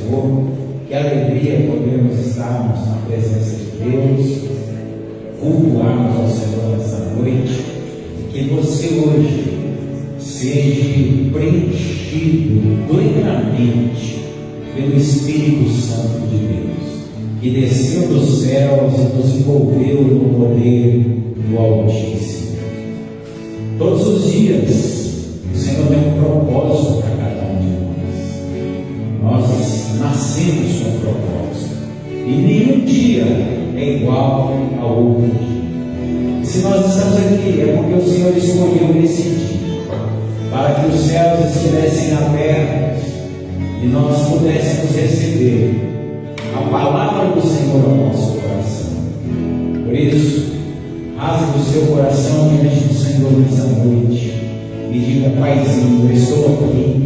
Senhor. Que alegria podemos estarmos na presença de Deus, cultuarmos ao Senhor nessa noite. Que você hoje seja preenchido plenamente pelo Espírito Santo de Deus, que desceu dos céus e nos envolveu no poder do Altíssimo. Todos os dias o Senhor tem um propósito para cada um de nós. Nós nascemos com um propósito e nenhum dia é igual ao outro dia. E se nós estamos aqui é porque o Senhor escolheu esse dia para que os céus estivessem abertos e nós pudéssemos receber a palavra do Senhor ao nosso coração. Por isso, rasgue o seu coração diante do Senhor nessa noite e diga: Paizinho, eu estou aqui,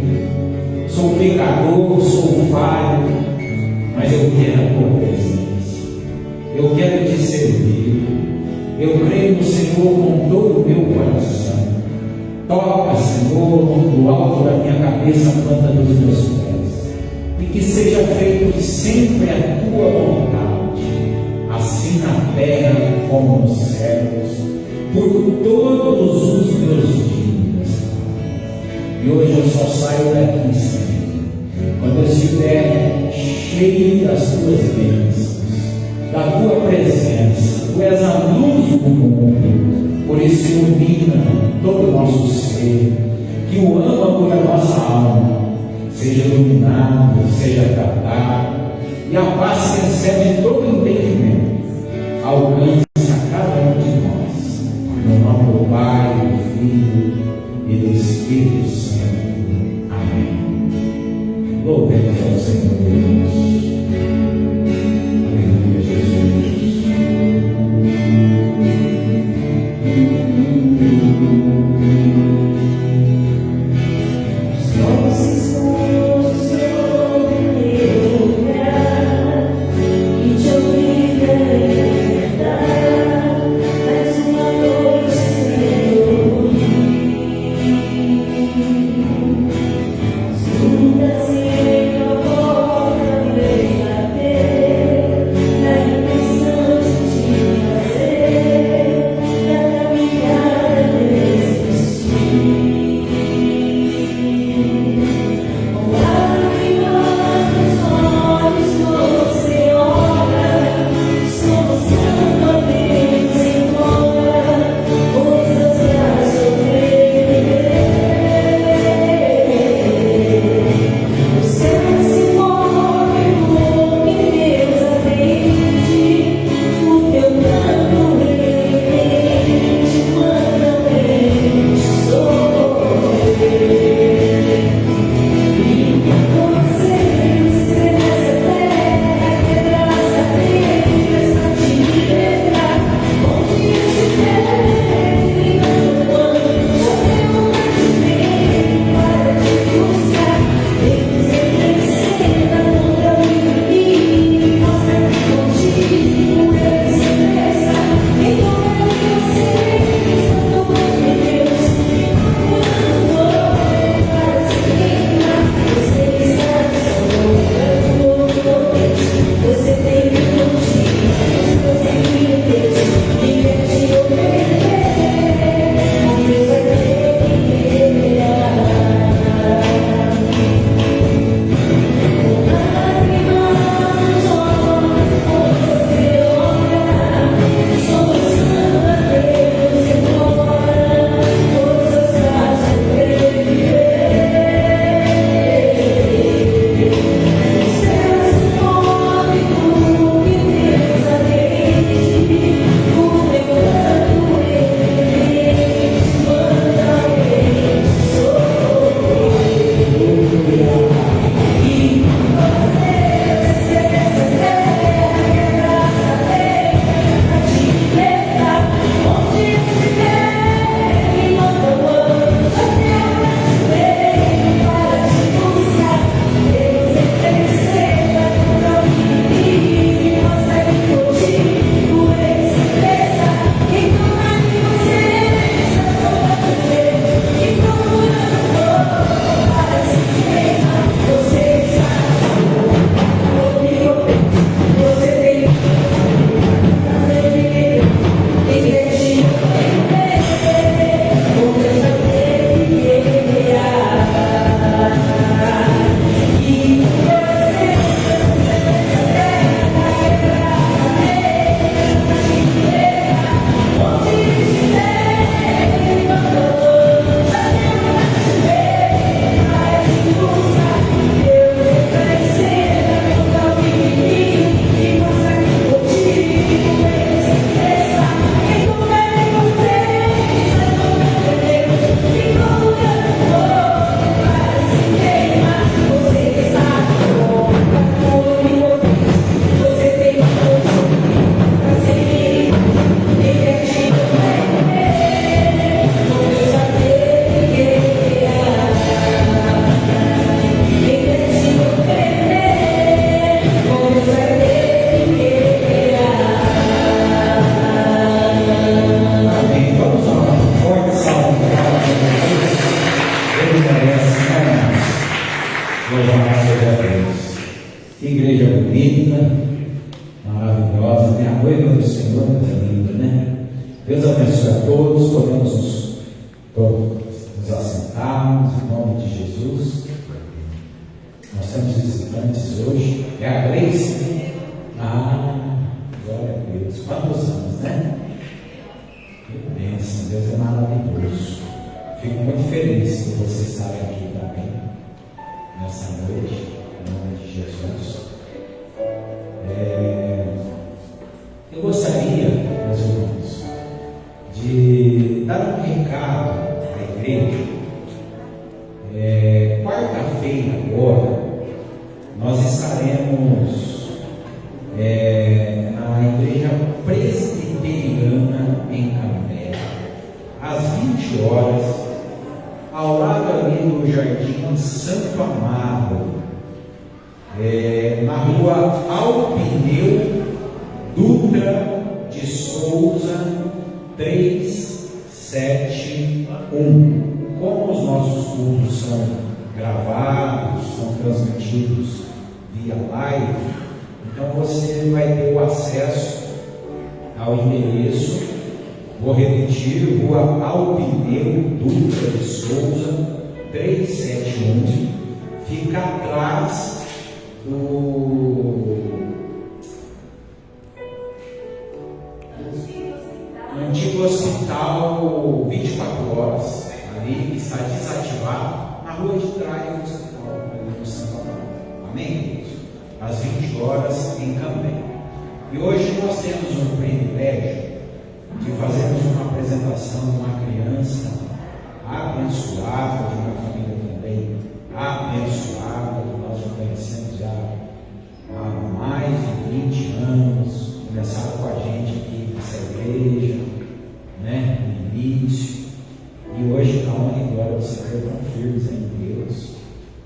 sou pecador, sou falho, mas eu quero a tua presença, eu quero te servir, eu creio no Senhor com todo o meu coração. Toca, Senhor, do alto da minha cabeça a planta dos meus pés, e que seja feito sempre a tua vontade, assim na terra como nos céus, por todos os meus dias. E hoje eu só saio daqui, Senhor, quando eu estiver cheio das tuas bênçãos, da tua presença. Tu és a luz do mundo, por isso ilumina todo o nosso ser, que o âmago da nossa alma seja iluminado, seja tratado, e a paz que excede todo entendimento alcance a cada um de nós, no nome do Pai, do Filho e do Espírito Santo. Amém. Louvemos ao Senhor Deus. Aleluia, Jesus. E te obrigarei a igreja bonita, maravilhosa, né? A noiva do Senhor é linda, né? Deus abençoe a todos, podemos nos assentarmos em nome de Jesus. Nós temos visitantes hoje. É a Gleice? Glória a Deus. Quantos anos, né? Que bênção, Deus é maravilhoso. Fico muito feliz por vocês estarem aqui também, nessa noite, em nome de Jesus. Eu gostaria, meus irmãos, de dar um recado à igreja. Quarta-feira agora, nós estaremos na igreja presbiteriana em Cambé, às 20 horas, ao lado ali do Jardim Santo Amaro, na rua Alpineu Dutra de Souza 371. Como os nossos cultos são gravados, são transmitidos via live, então você vai ter o acesso ao endereço. Vou repetir: rua Alpineu Dutra de Souza 371, fica atrás do antigo hospital 24 horas, ali que está desativado, na rua de trás do hospital, ali no Santo Amaro. Amém? Às 20 horas em Cambé. E hoje nós temos um privilégio de fazermos uma apresentação de uma criança abençoada, de uma família também abençoada, que nós já conhecemos já há mais de 20 anos, começaram com a gente aqui nessa igreja, né, no início, e hoje, a honra e glória do Senhor, estão firmes em Deus,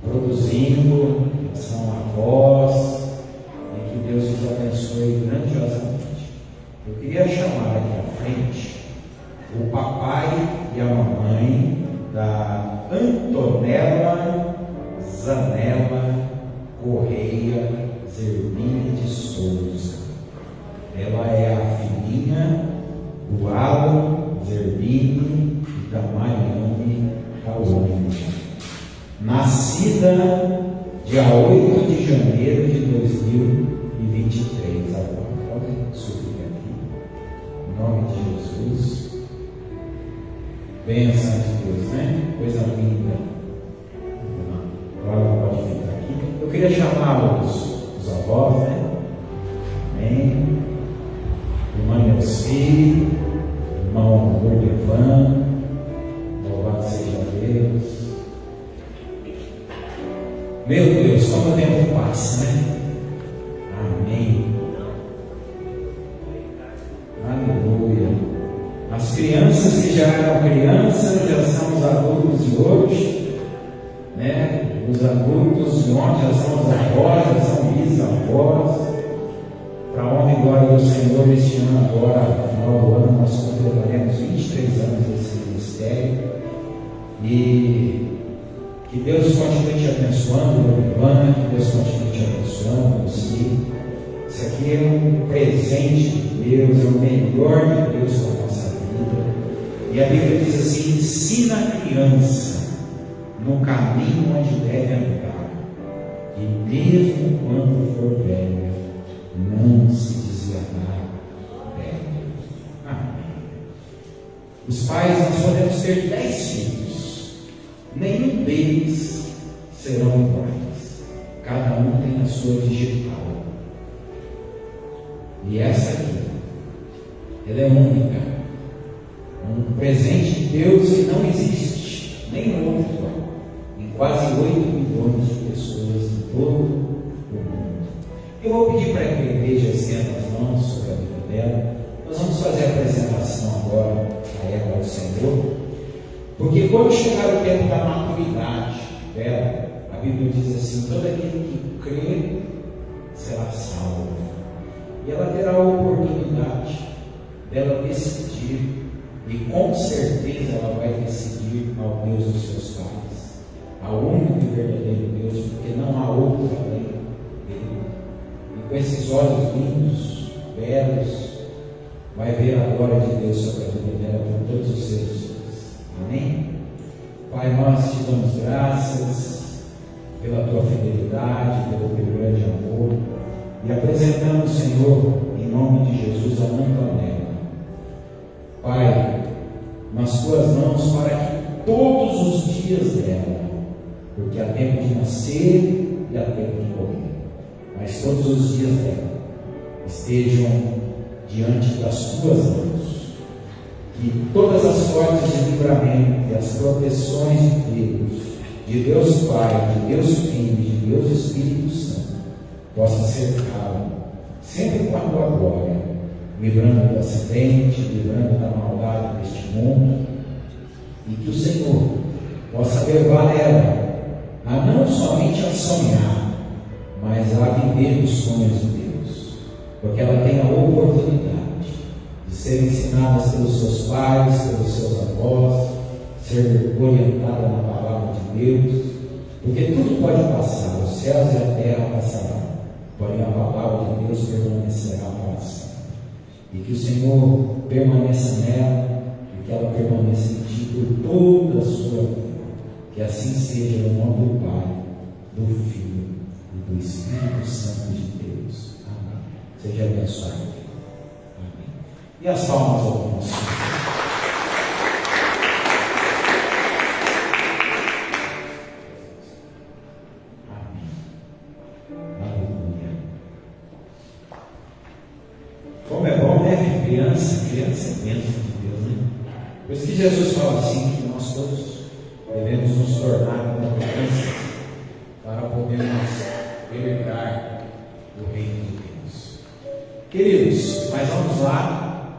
produzindo, são avós, e que Deus os abençoe grandiosamente. Eu queria chamar aqui à frente o papai e a mamãe da Antonella Zanella Correia Zerbini de Souza. Ela é a filhinha do Alan Zerbini e da Mariane Cauane, nascida dia 8 de janeiro de 2023. Agora, pode subir aqui, em nome de Jesus. Bênção de Deus, né? Coisa linda. Agora pode ficar aqui. Eu queria chamar os avós, né? Amém. Irmã Nelci, irmão Gordevan, louvado seja Deus. Meu Deus, como o tempo passa, né? Amém. Aleluia. As crianças que já eram crianças, já são os adultos de hoje, né? Os adultos de ontem já são os avós, já são bisavós. Para a honra e glória do Senhor, este ano agora, no final do ano, nós completaremos 23 anos desse ministério. E que Deus continue te abençoando, meu irmão, que Deus continue te abençoando, você. Isso aqui é um presente de Deus, é o melhor de Deus para a nossa vida. E a Bíblia diz assim: ensina a criança no caminho onde deve andar, e mesmo quando for velha, não se desviará dela. Amém. Os pais, nós podemos ter 10 filhos, nenhum deles serão iguais, cada um tem a sua digital, e essa aqui, ela é única, um presente de Deus que não existe nenhum outro igual, em quase 8 milhões de pessoas em todo o mundo. Eu vou pedir para que a igreja estenda as mãos sobre a vida dela. Nós vamos fazer a apresentação agora a ela ao Senhor, porque quando chegar o tempo da maturidade dela, a Bíblia diz assim: todo aquele que crê será salvo, e ela terá a oportunidade dela decidir, e com certeza ela vai decidir ao Deus dos seus pais, ao único e verdadeiro Deus, porque não há outro além dele. com esses olhos lindos, belos, vai ver a glória de Deus sobre a vida dela por todos os seus dias. Amém? Pai, nós te damos graças pela tua fidelidade, pelo teu grande amor, e apresentamos, Senhor, em nome de Jesus, a Antonella. Pai, nas tuas mãos, para que todos os dias dela, porque há tempo de nascer e há tempo de morrer, mas todos os dias dela estejam diante das tuas mãos, que todas as sortes de livramento e as proteções de Deus Pai, de Deus Filho, de Deus Espírito Santo, possam cercá-lo sempre com a tua glória, livrando do acidente, livrando da maldade deste mundo, e que o Senhor possa levar ela a não somente a sonhar, mas a viver os sonhos de Deus, porque ela tem a oportunidade de ser ensinada pelos seus pais, pelos seus avós, ser orientada na palavra de Deus, porque tudo pode passar, os céus e a terra passarão, porém a palavra de Deus permanecerá para sempre. E que o Senhor permaneça nela, e que ela permaneça em ti por toda a sua vida. Que assim seja, no nome do Pai, do Filho e do Espírito Santo de Deus. Amém. Seja abençoado. Amém. E as palmas ao nosso Senhor. Como é bom, né? Criança é bênção de Deus, né? Por isso que Jesus fala assim, que nós todos devemos nos tornar como crianças para podermos herdar o reino de Deus. Queridos, mas vamos lá.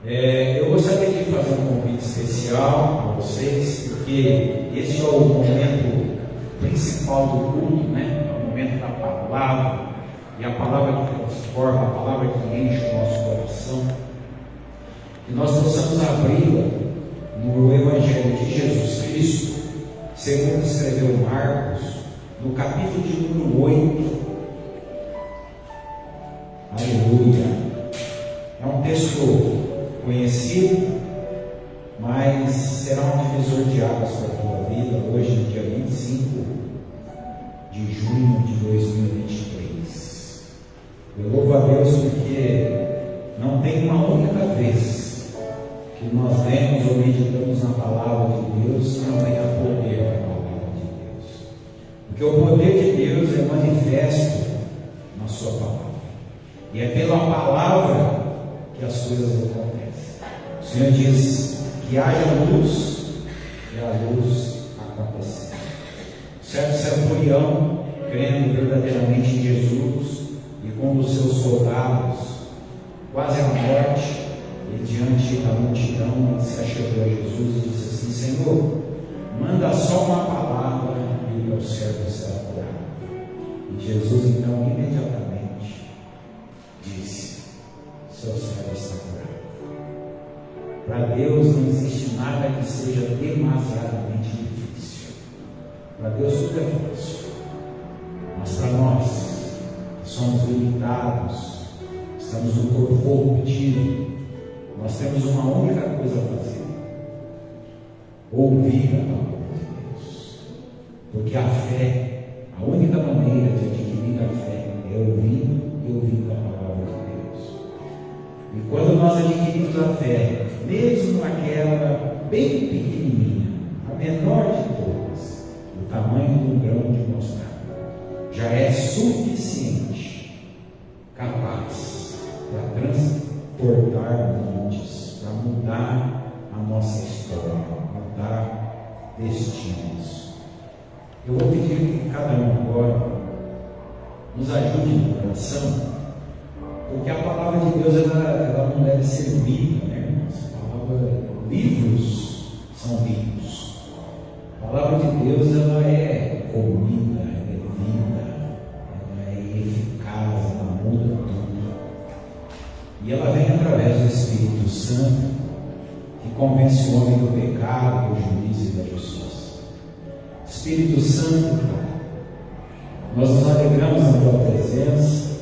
Eu gostaria de fazer um convite especial para vocês, porque este é o momento principal do culto, né? É o momento da palavra. E a palavra que transforma, a palavra que enche o nosso coração, que nós possamos abri-la no Evangelho de Jesus Cristo, segundo escreveu Marcos, no capítulo de número 8. Aleluia! É um texto conhecido, mas será um divisor de águas para a tua vida, hoje, no dia 25 de junho de 2023. Eu louvo a Deus porque não tem uma única vez que nós lemos ou meditamos na palavra de Deus que não tenha poder na palavra de Deus. Porque o poder de Deus é manifesto na sua palavra. E é pela palavra que as coisas acontecem. O Senhor diz que haja luz e a luz aconteceu. Certo centurião, crendo verdadeiramente em Jesus, e com os seus soldados, quase à morte, e diante da multidão, ele se achegou a Jesus e disse assim: Senhor, manda só uma palavra e o meu servo será curado. E Jesus então imediatamente disse: seu servo está curado. Para Deus não existe nada que seja demasiadamente difícil. Para Deus tudo é fácil. Mas para nós, somos limitados, estamos no corpo corruptível, nós temos uma única coisa a fazer: ouvir a palavra de Deus. Porque a fé, a única maneira de adquirir a fé é ouvindo e ouvindo a palavra de Deus. E quando nós adquirimos a fé, mesmo aquela bem pequenininha, a menor de todas, o tamanho do grão de mostarda, já é suficiente, capaz para transportar montes, para mudar a nossa história, mudar destinos. Eu vou pedir que cada um agora nos ajude na oração, porque a palavra de Deus ela não deve ser lida, né, irmãos? A palavra, livros são lidos. A palavra de Deus ela é comida, ela é vida, ela é eficaz, ela muda tudo. E ela vem através do Espírito Santo, que convence o homem do pecado, do juízo e da justiça. Espírito Santo, nós nos alegramos na tua presença,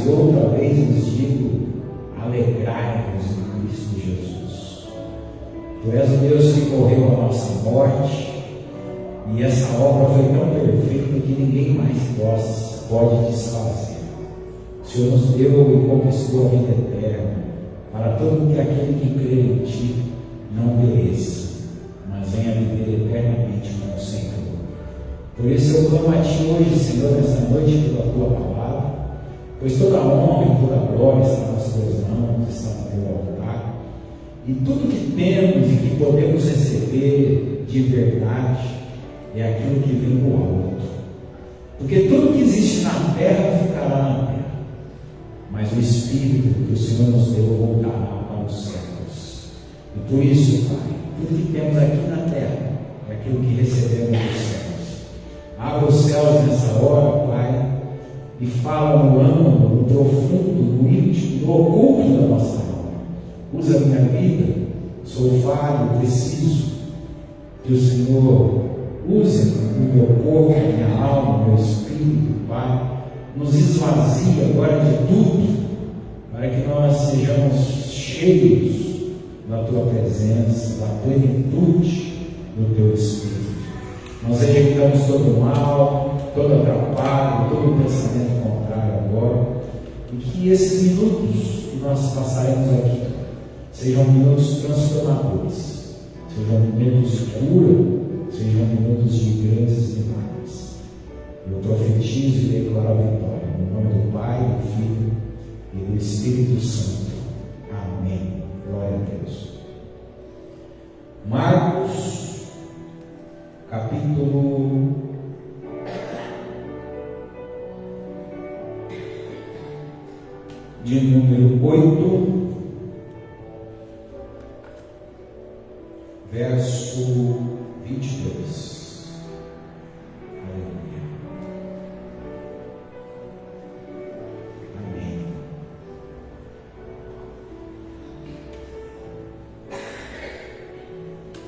e outra vez nos digo: alegrai-vos em Cristo Jesus. Tu és o Deus que correu a nossa morte, e essa obra foi tão perfeita que ninguém mais pode desfazer. O Senhor nos deu e conquistou a vida eterna, para todo aquele que crê em Ti não pereça, mas venha viver eternamente com o Senhor. Por isso eu clamo a Ti hoje, Senhor, nesta noite, pela Tua palavra, pois toda a honra e toda a glória está nas Tuas mãos, está no Teu altar, e tudo que temos e que podemos receber de verdade é aquilo que vem do alto. Porque tudo que existe na terra ficará na terra, mas o Espírito que o Senhor nos deu voltará para os céus. E por isso, Pai, tudo que temos aqui na terra é aquilo que recebemos dos céus. Abra os céus nessa hora, Pai, e fala no âmago, no profundo, no íntimo, no oculto da nossa alma. Usa a minha vida, sou falho, preciso que o Senhor use o meu corpo, a minha alma, o meu espírito, Pai. Nos esvazie agora de tudo, para que nós sejamos cheios da Tua presença, da plenitude do Teu Espírito. Nós rejeitamos todo mal, todo atrapalho, todo pensamento contrário agora, e que esses minutos que nós passaremos aqui sejam minutos transformadores, sejam minutos de cura, sejam minutos de grandes milagres. Eu profetizo e declaro a vitória, no nome do Pai, do Filho e do Espírito Santo. Amém. Glória a Deus. Marcos, capítulo 8, verso 22.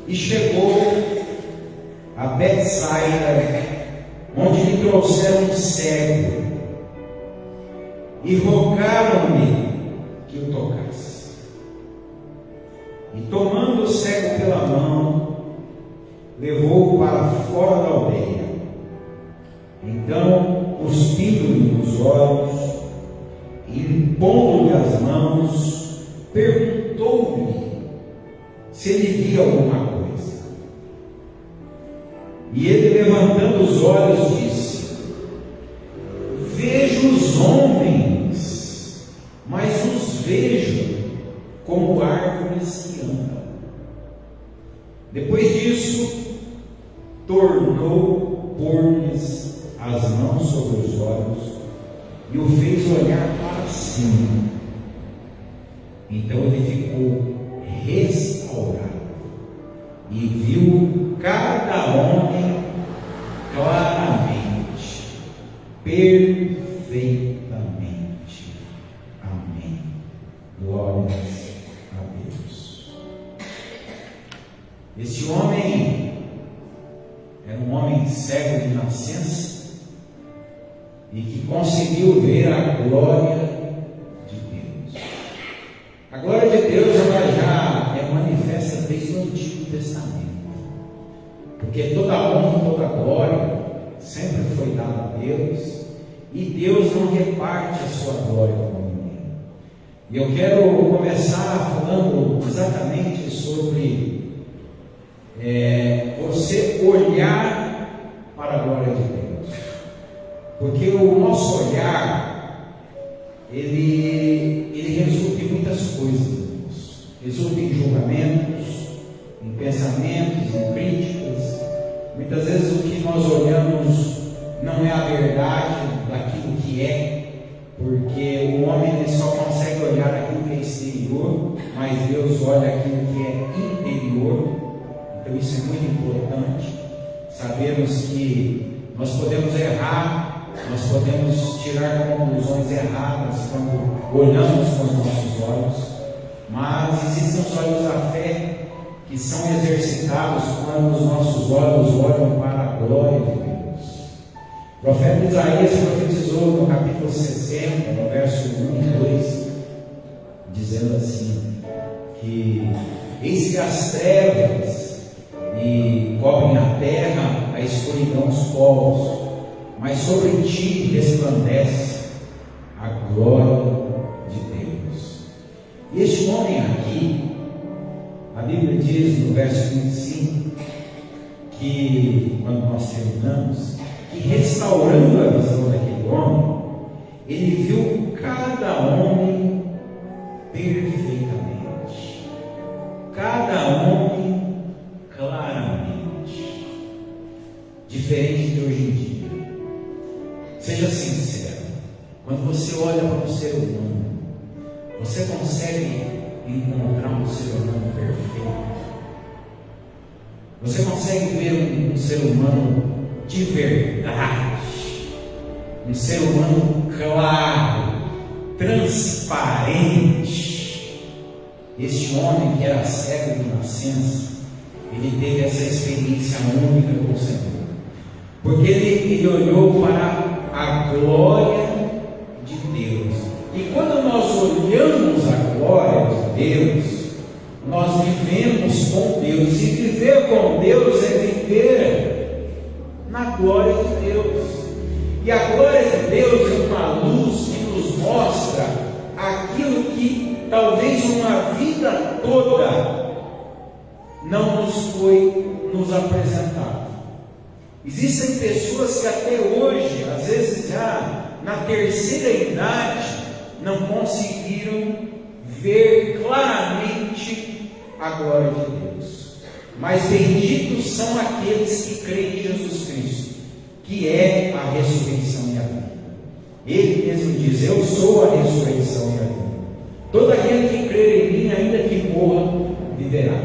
E chegou a Betsaida, onde lhe trouxeram um cego, e rogaram-lhe que o tocasse. E tomando o cego pela mão, levou-o para fora da aldeia. Então, cuspindo-lhe nos olhos e impondo-lhe as mãos, perguntou-lhe se ele via alguma coisa. E ele, levantando os olhos, disse: vejo os homens, mas os vejo como árvores que andam. Depois disso, tornou pôr-lhes as mãos sobre os olhos e o fez olhar para cima. Então ele ficou restaurado e viu cada homem claramente, perfeitamente. Amém. Glórias a Deus. Esse homem era um homem cego de nascença e que conseguiu ver a glória de Deus. A glória de Deus ela já é manifesta desde o Antigo Testamento, porque toda honra, toda glória sempre foi dada a Deus, e Deus não reparte a sua glória com ninguém. E eu quero começar falando exatamente sobre você olhar para a glória de Deus, porque o nosso olhar ele resulta em muitas coisas, resulta em julgamentos, em pensamentos, em críticas. Muitas vezes o que nós olhamos não é a verdade daquilo que é, porque o homem ele só consegue olhar aquilo que é exterior, mas Deus olha aquilo que é interior. Então isso é muito importante, sabermos que nós podemos errar, nós podemos tirar conclusões erradas quando olhamos com os nossos olhos, mas existem os olhos da fé que são exercitados quando os nossos olhos olham para a glória de Deus. O profeta Isaías profetizou começou no capítulo 60, no verso 1 e 2, dizendo assim, que eis que as trevas e cobrem a terra, a escuridão os povos, mas sobre ti resplandece a glória de Deus. E este homem aqui, a Bíblia diz no verso 25, que quando nós terminamos, que restaurando a visão daquele homem, ele viu cada homem perfeitamente, cada homem claramente, diferente de hoje em dia. Seja sincero, quando você olha para o ser humano, você consegue encontrar um ser humano perfeito? Você consegue ver um ser humano de verdade, um ser humano claro, transparente? Este homem que era cego de nascença, ele teve essa experiência única com o Senhor, porque ele olhou para a glória de Deus. E quando nós olhamos a glória de Deus, nós vivemos com Deus. E viver com Deus é viver na glória de Deus. E a glória de Deus é uma luz que nos mostra aquilo que talvez uma vida toda não nos foi apresentado. Existem pessoas que até hoje, às vezes já na terceira idade, não conseguiram ver claramente a glória de Deus. Mas benditos são aqueles que creem em Jesus Cristo, que é a ressurreição e a vida. Ele mesmo diz: eu sou a ressurreição e a vida. Todo aquele que crer em mim, ainda que morra, viverá.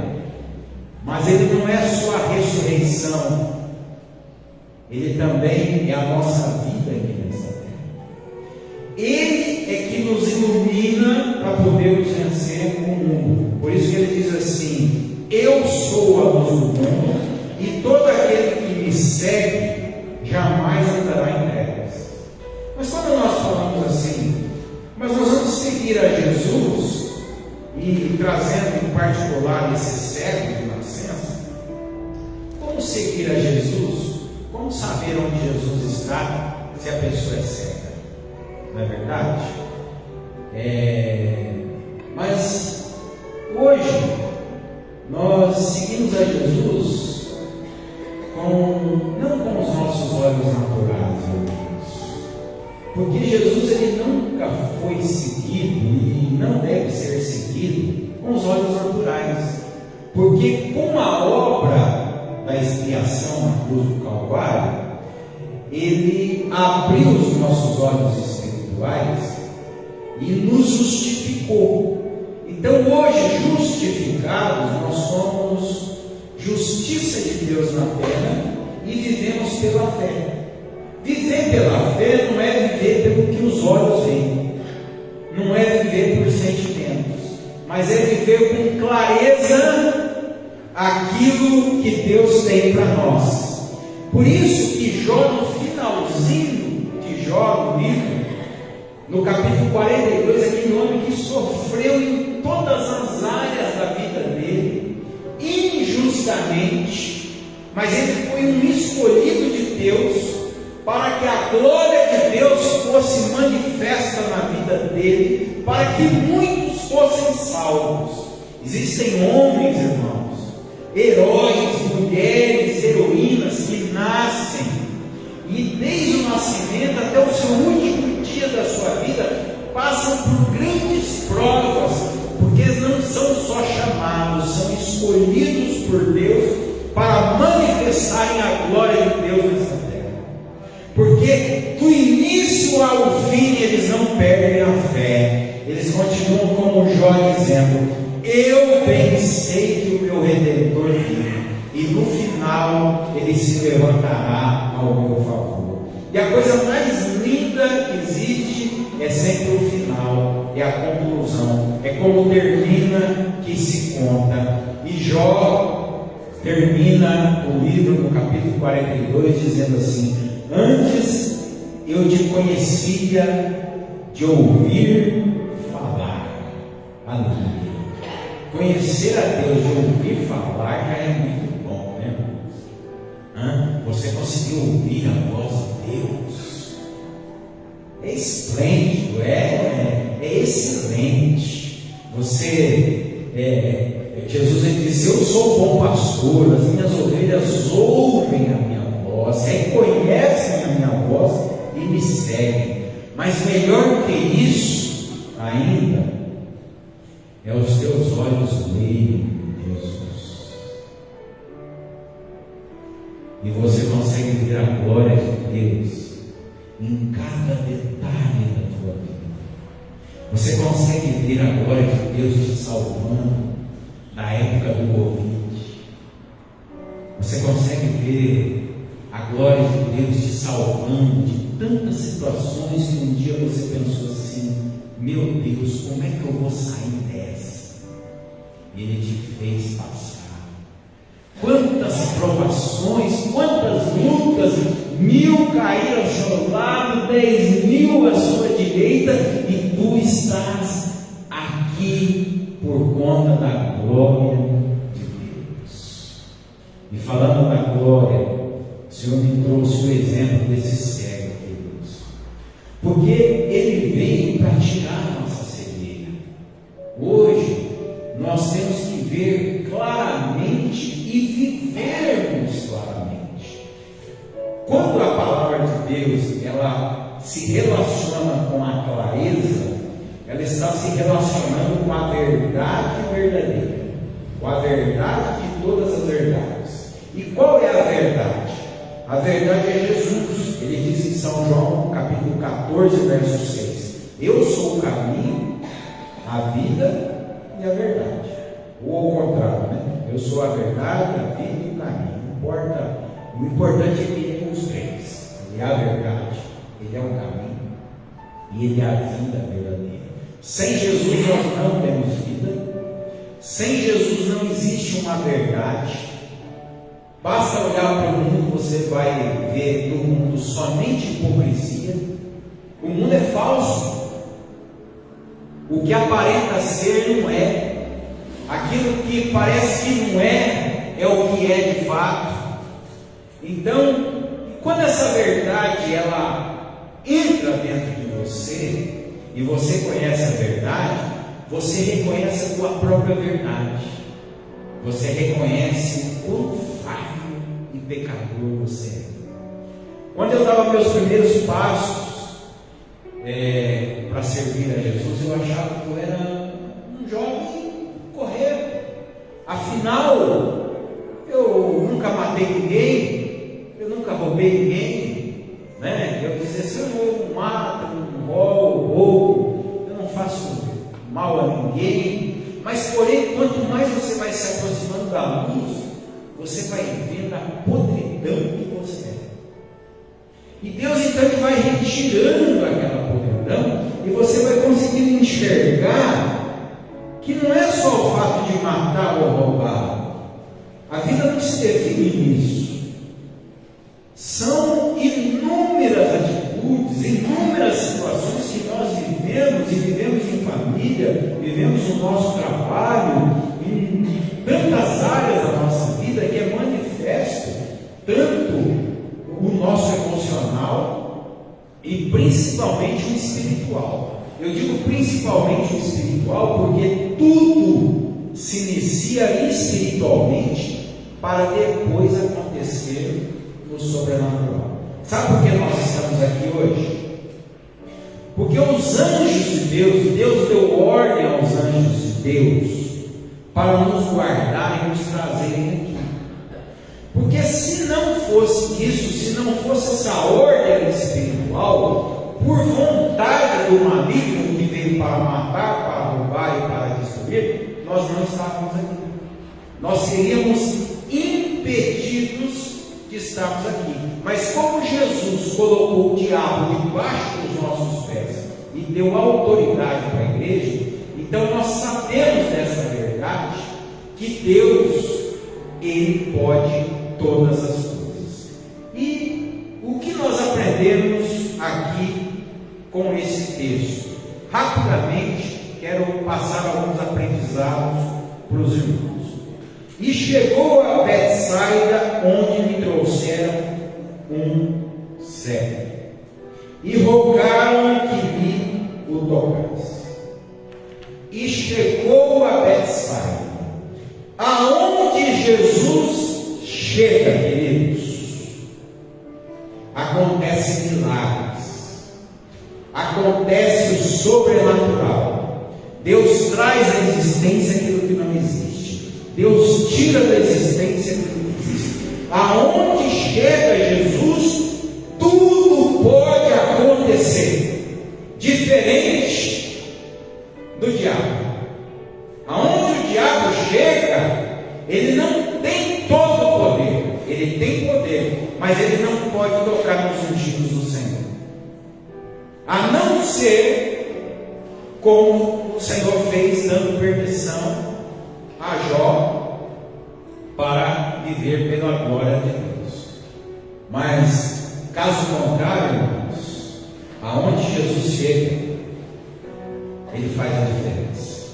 Mas ele não é só a ressurreição, ele também é a nossa vida aqui nessa terra. Ele é que nos ilumina para podermos vencer o mundo. Por isso que ele diz assim: eu sou a luz do mundo, e todo aquele que me segue jamais andará em trevas. Mas quando nós falamos assim, mas nós vamos seguir a Jesus, e trazendo em particular esse cego de nascença, como seguir a Jesus? Como saber onde Jesus está se a pessoa é cega? Não é verdade? Mas hoje nós seguimos a Jesus não com os nossos olhos naturais, porque Jesus ele nunca foi seguido e não deve ser seguido com os olhos naturais, porque com a obra da expiação na cruz do Calvário, ele abriu os nossos olhos espirituais e nos justificou. Então hoje, justificados, nós somos justiça de Deus na terra e vivemos pela fé. Viver pela fé não é viver pelo que os olhos veem, não é viver por sentimentos, mas é viver com clareza aquilo que Deus tem para nós. Por isso que Jó, no finalzinho de Jó, no livro, no capítulo 42, aquele homem que sofreu em todas as áreas da vida dele, injustamente, mas ele foi um escolhido de Deus, para que a glória de Deus fosse manifesta na vida dele, para que muitos fossem salvos. Existem homens, irmãos, heróis, mulheres, heroínas que nascem e desde o nascimento até o seu último dia da sua vida passam por grandes provas, porque eles não são só chamados, são escolhidos por Deus para manifestarem a glória de Deus nessa terra. Porque do início ao fim eles não perdem a fé, eles continuam como Jó dizendo: eu bem sei que o meu Redentor vive, e no final ele se levantará ao meu favor. E a coisa mais linda que existe é sempre o final, é a conclusão, é como termina que se conta. E Jó termina o livro no capítulo 42 dizendo assim: antes eu te conhecia de ouvir falar. Aleluia. Conhecer a Deus de ouvir falar já é muito bom, né? Você conseguiu ouvir a voz de Deus. É esplêndido, é excelente. Jesus ele disse: eu sou o bom pastor, as minhas ovelhas ouvem a minha voz, reconhecem a minha voz e me seguem. Mas melhor que isso ainda é os teus olhos verem Jesus, e você consegue ver a glória de Deus em cada detalhe da tua vida. Você consegue ver a glória de Deus te salvando na época do Covid. Você consegue ver a glória de Deus te salvando de tantas situações que um dia você pensou assim: meu Deus, como é que eu vou sair dessa? E Ele te fez passar. Quantas provações, quantas lutas, 1000 caíram ao seu lado, 10.000 à sua direita, e tu estás aqui por conta da glória de Deus. E falando da glória, o Senhor me trouxe o exemplo desse cego, Deus, porque ele veio para tirar a nossa cegueira. Hoje nós temos que ver claramente e vivermos claramente. Quando a palavra de Deus ela se relaciona com a clareza, ela está se relacionando com a verdade verdadeira, com a verdade de todas as verdades. E qual é a verdade? A verdade é Jesus. Ele diz em São João, capítulo 14, verso 6: eu sou o caminho, a vida e a verdade. Ou ao contrário, né? Eu sou a verdade, a vida e o caminho. O importante é que ele é os três. Ele é a verdade, ele é o caminho e ele é a vida verdadeira. Sem Jesus nós não temos vida. Sem Jesus não existe uma verdade. Basta olhar para o mundo, você vai ver no mundo somente hipocrisia. O mundo é falso. O que aparenta ser não é. Aquilo que parece que não é, é o que é de fato. Então, quando essa verdade ela entra dentro de você, e você conhece a verdade, você reconhece a tua própria verdade. Você reconhece o quão falho e pecador você é. Quando eu dava meus primeiros passos para servir a Jesus, eu achava que eu era um jovem correto. Afinal, eu nunca matei ninguém, eu nunca roubei ninguém, né? Eu dizia assim: eu não mato, não roubo, eu não faço mal a ninguém. Mas porém, quanto mais você vai se aproximando da luz, você vai vendo a podridão que você é. E Deus então ele vai retirando aquela podridão, e você vai conseguindo enxergar que não é só o fato de matar ou roubar. A vida não se define nisso. São inúmeras atitudes, inúmeras situações que nós vivemos, e vivemos em família, vivemos no nosso trabalho, em tantas áreas da nossa vida, que é manifesto tanto o nosso emocional e principalmente o espiritual. Eu digo principalmente o espiritual porque tudo se inicia espiritualmente para depois acontecer no sobrenatural. Sabe por que nós estamos aqui hoje? Porque os anjos de Deus deu ordem aos anjos de Deus para nos guardar e nos trazerem aqui. Porque se não fosse isso, se não fosse essa ordem espiritual, por vontade do maligno que veio para matar, para roubar e para destruir, nós não estávamos aqui. Nós seríamos impedidos de estarmos aqui. Mas como Jesus colocou o diabo debaixo dos nossos pés e deu autoridade para a igreja, então nós sabemos dessa verdade, que Deus, Ele pode todas as coisas. E o que nós aprendemos aqui com esse texto? Rapidamente, quero passar alguns aprendizados para os irmãos. E chegou a Betsaida, onde lhe trouxeram um cego, e rogaram que lhe o tocasse. E chegou a Betsaida, aonde Jesus chega, queridos, acontece milagres, acontece o sobrenatural. Deus traz à existência aquilo que não existe. Deus tira da existência aquilo que existe. Aonde chega Jesus, tudo pode acontecer. Diferente do diabo. Aonde o diabo chega, ele não tem todo o poder. Ele tem poder, mas ele não pode tocar nos ungidos do Senhor. A não ser como o Senhor fez, dando permissão a Jó para viver pela glória de Deus. Mas, caso contrário, irmãos, aonde Jesus chega, ele faz a diferença.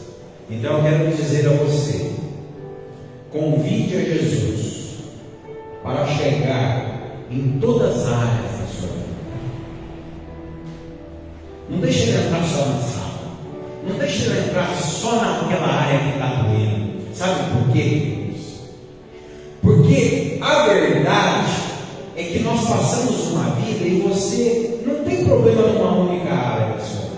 Então eu quero dizer a você: convide a Jesus para chegar em todas as áreas da sua vida. Não deixe ele entrar só na sala. Não deixe ele entrar só naquela área que está doendo. Sabe por quê, queridos? Porque a verdade é que nós passamos uma vida e você não tem problema numa única área da sua vida.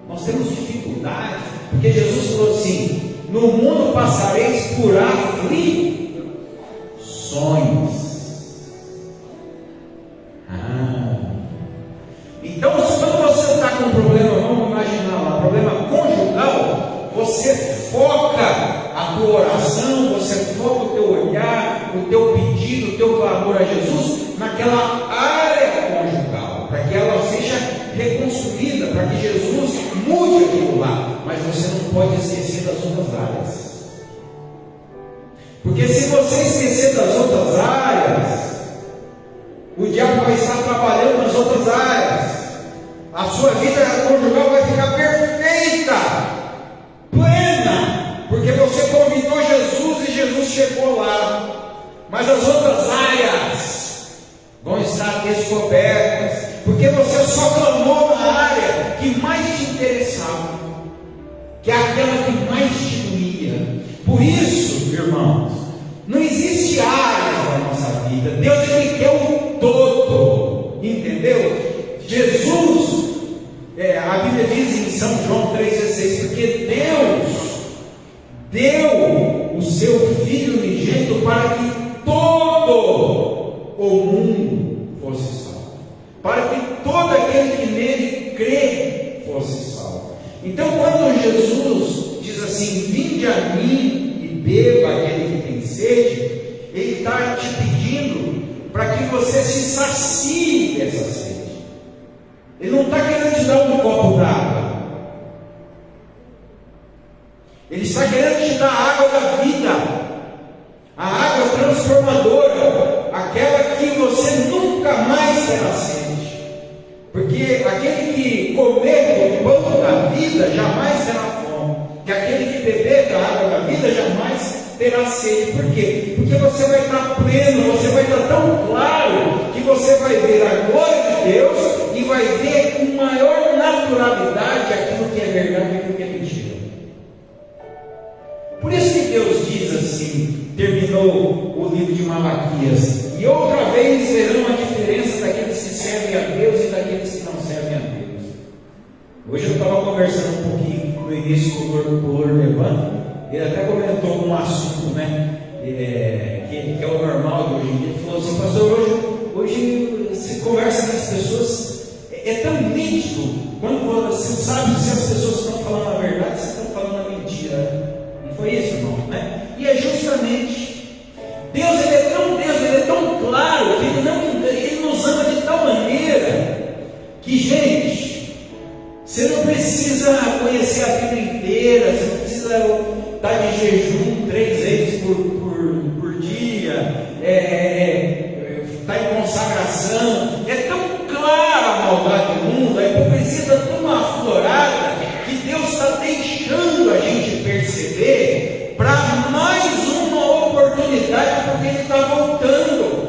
Nós temos dificuldade, porque Jesus falou assim: no mundo passareis por aflições. Então, quando você está com um problema, vamos imaginar lá, um problema conjugal, você foca a tua oração, você foca o teu olhar, o teu pedido, o teu clamor a Jesus naquela área conjugal, para que ela seja reconstruída, para que Jesus mude aquilo lá. Mas você não pode esquecer das outras áreas, porque se você esquecer das outras áreas, o diabo vai estar trabalhando nas outras áreas. A sua vida conjugal vai ficar perfeita, plena, porque você convidou Jesus e Jesus chegou lá. Mas as outras áreas vão estar descobertas, porque você só clamou na área que mais te interessava, que é aquela que mais te doía. Por isso, irmãos, não existe áreas na nossa vida. Deus, ele quer o todo, entendeu? Jesus, a Bíblia diz em São João 3,16, porque Deus deu o seu Filho unigênito para que todo o mundo fosse salvo, para que todo aquele que nele crê fosse salvo. Então, quando Jesus diz assim: vinde a mim e beba aquele que tem sede, ele está te pedindo para que você se sacie dessa sede. Ele não está querendo te dar um copo d'água, ele está querendo te dar a água da vida, a água transformadora, aquela que você nunca mais terá sede, porque aquele que comer do pão da vida jamais terá fome, e aquele que beber da água da vida jamais terá sede. Por quê? Porque você vai estar pleno, você vai estar tão claro que você vai ver a glória de Deus e vai ver com maior naturalidade aquilo que é verdade e aquilo que é mentira. Por isso que Deus diz assim, terminou o livro de Malaquias: e outra vez verão a diferença daqueles que servem a Deus e daqueles que não servem a Deus. Hoje eu estava conversando um pouquinho no início com o Lord Levante. Ele até comentou um assunto, né, que é o normal de hoje em dia. Ele falou assim: pastor, hoje se conversa com as pessoas, é tão nítido, quando você sabe se as pessoas estão falando a verdade, se estão falando a mentira. Não foi isso, irmão? Né? E é justamente, Deus, ele é tão claro, que ele nos ama de tal maneira, que, gente, você não precisa conhecer a Bíblia inteira, você não precisa estar de jejum 3 vezes por dia, estar em consagração consagração, é tão clara a maldade do mundo, a hipocrisia está tão aflorada, que Deus está deixando a gente perceber para mais uma oportunidade, porque Ele está voltando.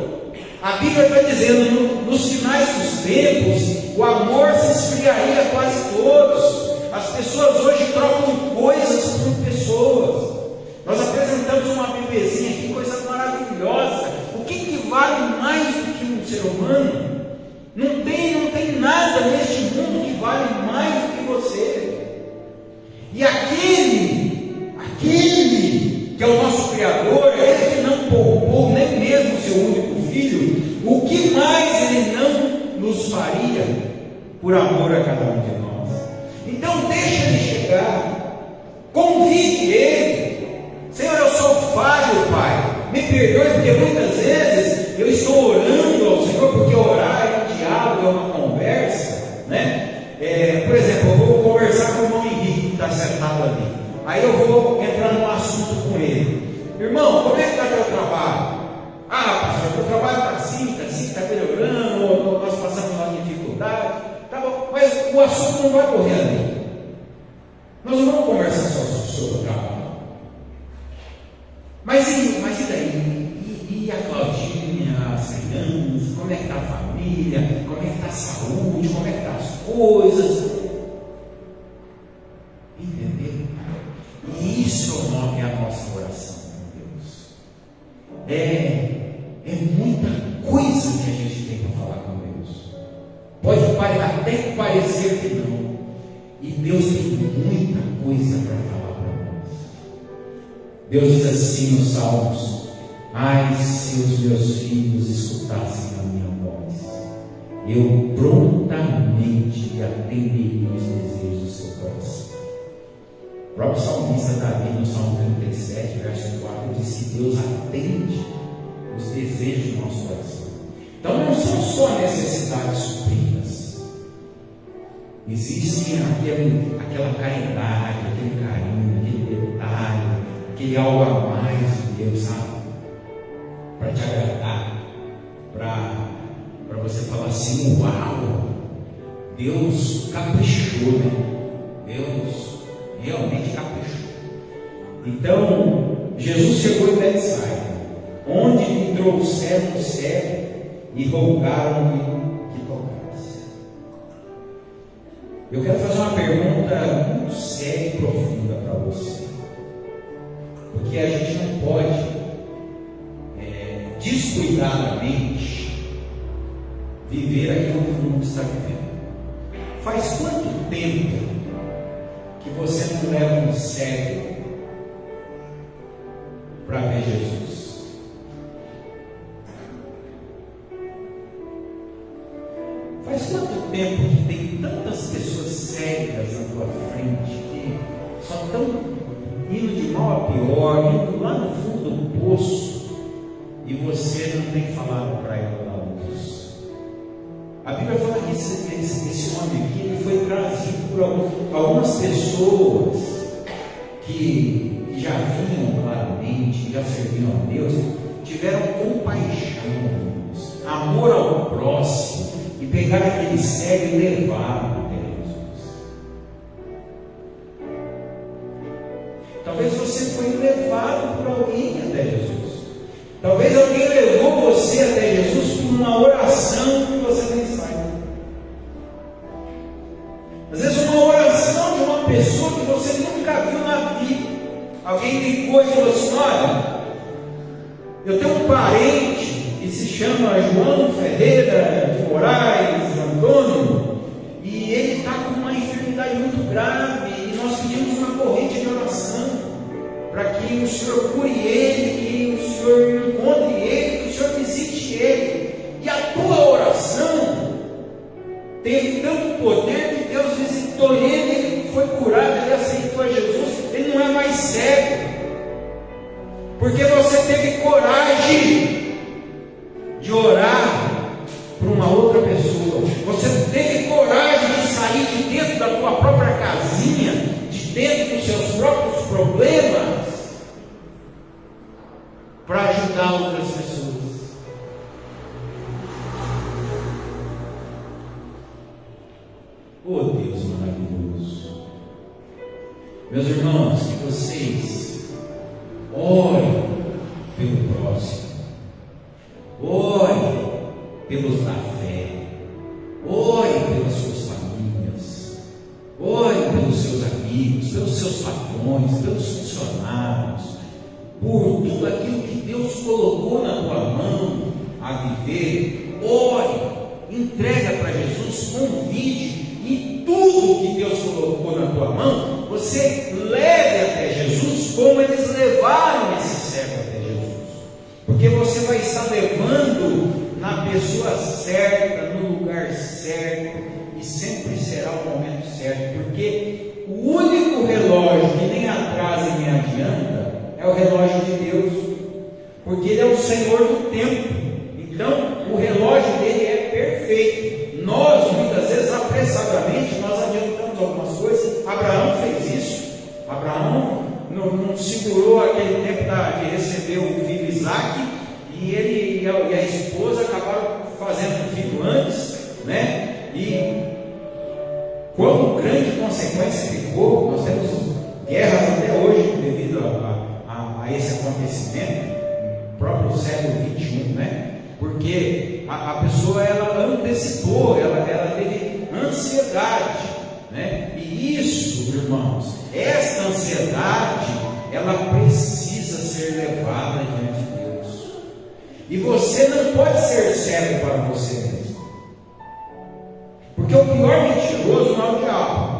A Bíblia está dizendo, nos finais dos tempos, o amor se esfriaria quase todos. As pessoas hoje trocam coisas por pessoas. Nós apresentamos uma bebezinha aqui, coisa maravilhosa. O que vale mais do que um ser humano? Não tem nada neste mundo que vale mais do que você. E aquele que é o nosso Criador, Ele que não poupou nem mesmo o seu único Filho, o que mais Ele não nos faria por amor a cada um de nós? Então deixa Ele chegar, convide Ele. Senhor, eu sou falho, Pai, me perdoe, porque muitas vezes eu estou orando ao Senhor, porque orar é um diálogo, é uma conversa, né? Por exemplo, eu vou conversar com o irmão Henrique, que está sentado ali, aí eu vou entrar num assunto com ele. Irmão, como é que está teu trabalho? Pastor, teu trabalho está assim, está melhorando, nós passamos uma dificuldade, tá bom, mas o assunto não vai correr ali. Nós não vamos conversar só sobre o trabalho. Mas e daí? E a Claudinha, as crianças, como é que está a família, como é que está a saúde, como é que estão as coisas? Entendeu? E isso é a nossa oração com Deus. É muita coisa que a gente tem para falar com Deus. Pode até parecer que não. E Deus tem muita coisa para falar para nós. Deus diz assim nos Salmos: ai, se os meus filhos escutassem a minha voz, eu prontamente atenderia os desejos do seu coração. O próprio salmista Davi, no Salmo 37, verso 4, diz que Deus atende os desejos do nosso coração. Então não são só necessidades supridas, existe aquela caridade, aquele carinho, aquele detalhe, aquele algo a mais de Deus, sabe? Para te agradar, para você falar assim: uau, Deus caprichou, né? Deus realmente caprichou. Então, Jesus chegou em Betsaida, onde lhe trouxeram o cego e rogaram-lhe que tocasse. Eu quero fazer uma pergunta muito séria e profunda para você, porque a gente não pode descuidadamente viver aquilo que o mundo está vivendo. Faz quanto tempo que você não leva um cego para ver Jesus? Faz quanto tempo que tem tantas pessoas cegas na tua frente que só estão indo de mal a pior, indo lá no fundo do poço, e você não tem falado para ela da luz? A Bíblia fala que esse homem aqui, ele foi trazido por algumas pessoas que já vinham claramente, que já serviam a Deus, tiveram compaixão, amor ao próximo, e pegaram aquele cego e levaram até Jesus. Talvez você foi levado por alguém até Jesus. Talvez alguém levou você até Jesus por uma oração que você nem sabe. Às vezes uma oração de uma pessoa que você nunca viu na vida. Alguém ligou e falou assim: olha, eu tenho um parente que se chama João Ferreira de Moraes Antônio, e ele está com uma enfermidade muito grave, e nós pedimos uma corrente de oração para que o Senhor cure ele, que o Senhor encontre ele, que o Senhor visite ele. E a tua oração teve tanto poder que Deus visitou ele, ele foi curado, ele aceitou a Jesus, ele não é mais cego, porque você teve coragem de orar para uma outra pessoa. Você teve coragem de sair de dentro da tua própria casinha, de dentro dos seus próprios problemas, para ajudar outras pessoas. Meus irmãos, que vocês orem pelo próximo, orem pelos da fé, orem pelas suas famílias, orem pelos seus amigos, pelos seus patrões, pelos funcionários, por tudo aquilo que Deus colocou na tua mão a viver. Ore, entrega para Jesus, convide, e tudo que Deus colocou na tua mão, você leve até Jesus, como eles levaram esse cego até Jesus, porque você vai estar levando na pessoa certa, no lugar certo, e sempre será o momento certo, porque o único relógio que nem atrasa e nem adianta é o relógio de Deus, porque Ele é o Senhor do tempo. Então o relógio dele é perfeito. Nós muitas vezes apressadamente nós adiantamos algumas coisas. Abraão fez isso. Abraão não segurou aquele tempo de receber o filho Isaque, e ele e a esposa acabaram fazendo o filho antes, né? E quão grande consequência ficou. Nós temos guerras até hoje devido a esse acontecimento, no próprio século XXI, né? Porque a pessoa ela antecipou, ela teve ansiedade, né? E isso, irmãos, esta ansiedade, ela precisa ser levada diante de Deus. E você não pode ser cego para você mesmo, porque o pior mentiroso não é o diabo.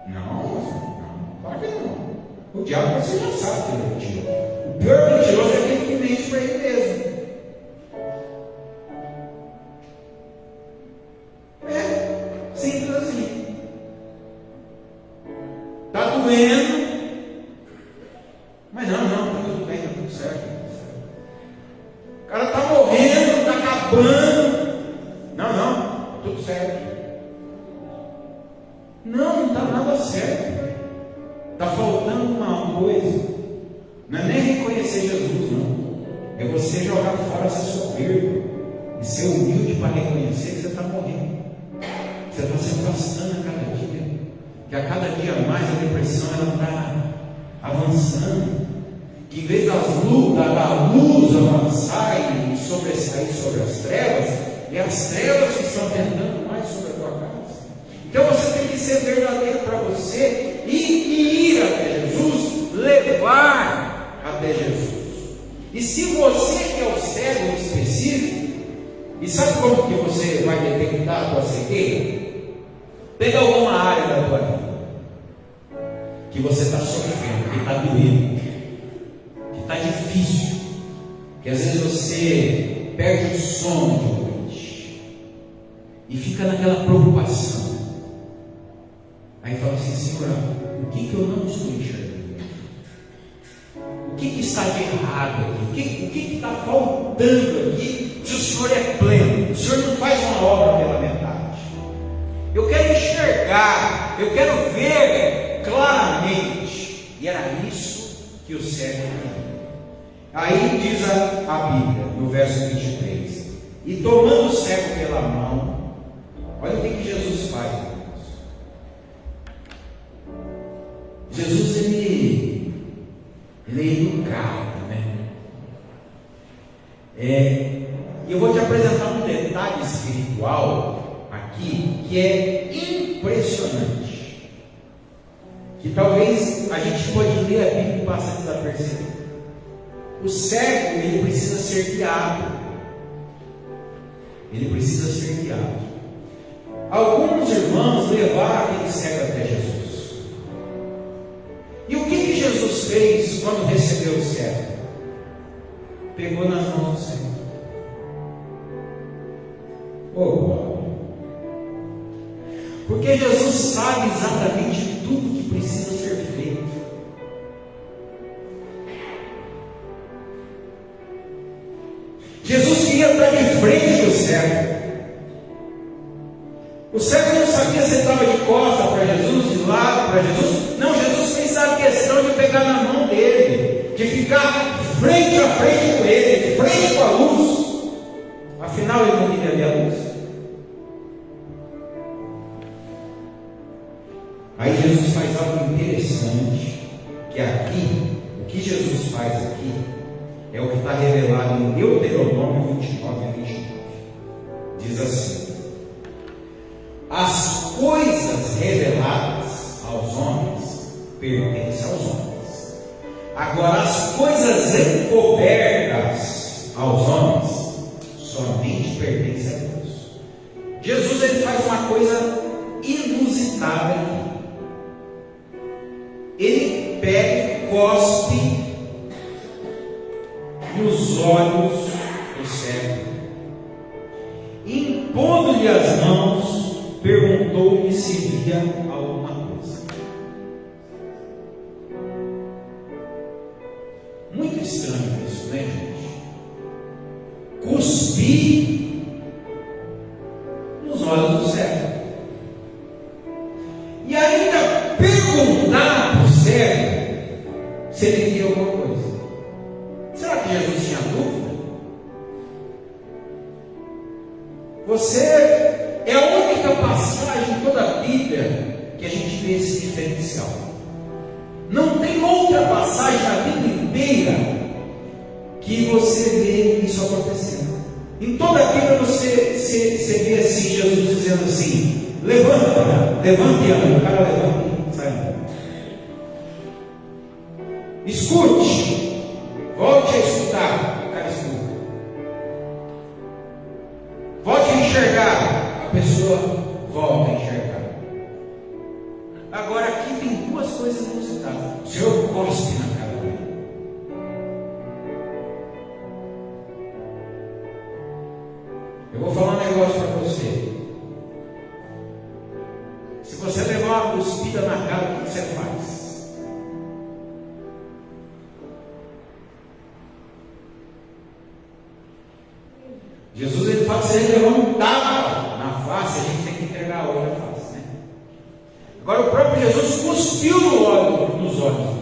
Não, claro que não. O diabo você já sabe que ele é mentiroso. O pior mentiroso é aquele que mente para ele mesmo. Simples assim. Está doendo, mas não, está tudo bem, está tudo certo. O cara está morrendo, está acabando. Não, tudo certo. Não está nada certo. Está faltando uma coisa. Não é nem reconhecer Jesus, não. É você jogar fora essa soberba e ser humilde para reconhecer que você está morrendo. Você está se afastando a cada dia, que a cada dia mais a depressão ela está avançando, que em vez da luz avançar e sobressair sobre as trevas, é as trevas que estão tentando mais sobre a tua casa. Então você tem que ser verdadeiro para você e ir até Jesus, levar até Jesus. E se você que é o cego específico, e sabe como que você vai detectar a tua cegueira? Pega alguma área da tua vida que você está sofrendo, que está doendo, que está difícil, que às vezes você perde o sono de noite e fica naquela preocupação. Aí fala assim: Senhor, o que eu não estou enxergando? O que está de errado aqui? O que está faltando aqui? Se o Senhor é pleno, o Senhor não faz uma obra pela metade. Eu quero enxergar, eu quero ver claramente. E era isso que o cego queria. Aí diz a Bíblia, no verso 23: e tomando o cego pela mão, olha o que Jesus faz, irmãos. Jesus ele é educado, né? E eu vou te apresentar um detalhe espiritual aqui que é impressionante, que talvez a gente pode ler a Bíblia e passar desapercebido. O cego ele precisa ser guiado. Ele precisa ser guiado. Alguns irmãos levaram aquele cego até Jesus. E o que Jesus fez quando recebeu o cego? Pegou nas mãos do Senhor. Porque Jesus sabe exatamente tudo que precisa ser feito. Jesus queria estar de frente do cego. O cego não sabia se ele estava de costas para Jesus, de lado para Jesus. Não, Jesus fez a questão de pegar na mão dele, de ficar frente a frente com ele, frente com a luz. Afinal, ele não queria ver a luz. Aí Jesus faz algo interessante, que aqui, o que Jesus faz aqui, é o que está revelado em Deuteronômio 29 e 29. Diz assim: as coisas reveladas aos homens pertencem aos homens. Agora, as coisas encobertas aos homens somente pertencem a Deus. Jesus, ele faz uma coisa inusitada aqui. Ele pega e cospe nos olhos do cego, impondo-lhe as mãos, perguntou-lhe se via alguma coisa. Muito estranho isso, né, gente? Cuspir nos olhos do cego. E ainda perguntar para o cego se ele via alguma coisa. Será que Jesus tinha dúvida? Você é a única passagem em toda a Bíblia que a gente vê esse diferencial. Não tem outra passagem na Bíblia inteira que você vê isso acontecendo. Em toda a Bíblia você vê assim, Jesus dizendo assim: levanta, levanta e anda. O cara levanta e sai andando. Escute, volte a escutar. O cara escuta. Volte a enxergar. A pessoa volta a enxergar. Agora aqui tem duas coisas inusitadas. O Senhor cospe na cara dele. Eu vou falar um negócio para você. Se você levar uma cuspida na cara, o que você faz? Jesus, ele fala: se ele levar um tapa na face, a gente tem que entregar a outra face, né? Agora o próprio Jesus cuspiu nos olhos.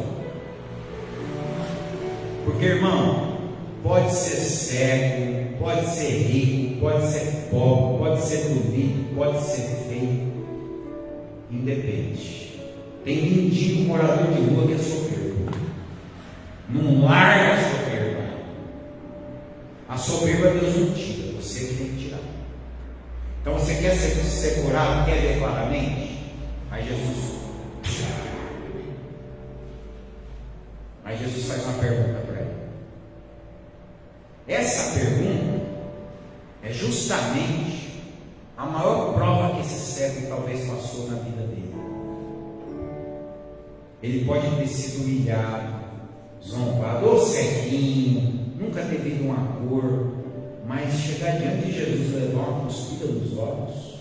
Porque, irmão, pode ser cego, pode ser rico, pode ser pobre, pode ser bonito, pode ser feio, independe. Tem mendigo morador de rua que é soberbo. Não larga a soberba. A soberba Deus não tira, você que tem que tirar. Então você quer ser curado, quer ver claramente? Aí Jesus faz uma pergunta para ele. Essa pergunta é justamente a maior prova que esse cego talvez passou na vida dele. Ele pode ter sido humilhado, zombado, ou ceguinho, nunca ter visto uma cor, mas chegar diante de Jesus e levar uma cuspida nos olhos,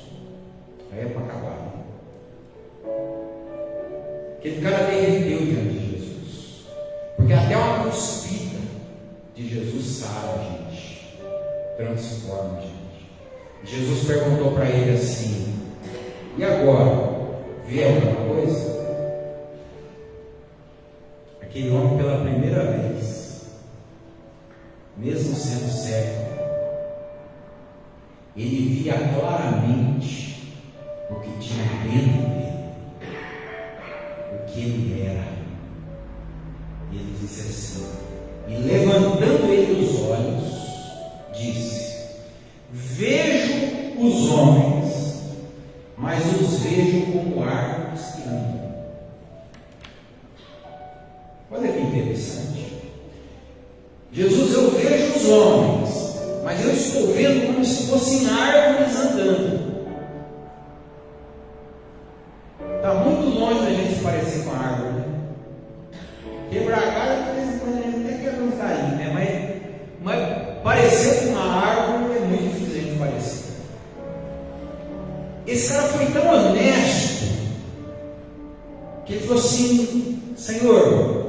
aí é para acabar. Aquele cara derreteu diante de Jesus, porque até uma cuspida de Jesus sara a gente, transforma a gente. Jesus perguntou para ele assim: e agora? Vê alguma coisa? Aquele homem, pela primeira vez, mesmo sendo cego, ele via claramente o que tinha dentro dele, o que ele era. E ele disse assim, e levantando ele os olhos, disse: vejo os homens, mas os vejo como árvores que andam. Olha que interessante. Jesus, eu vejo os homens, mas eu estou vendo como se fossem árvores andando. Está muito longe da gente se parecer com a árvore, né? Quebrar a cara, de vez em quando a gente até quebra um carinho, né? Mas parecer com uma árvore é muito difícil a gente parecer. Esse cara foi tão honesto que ele falou assim: Senhor,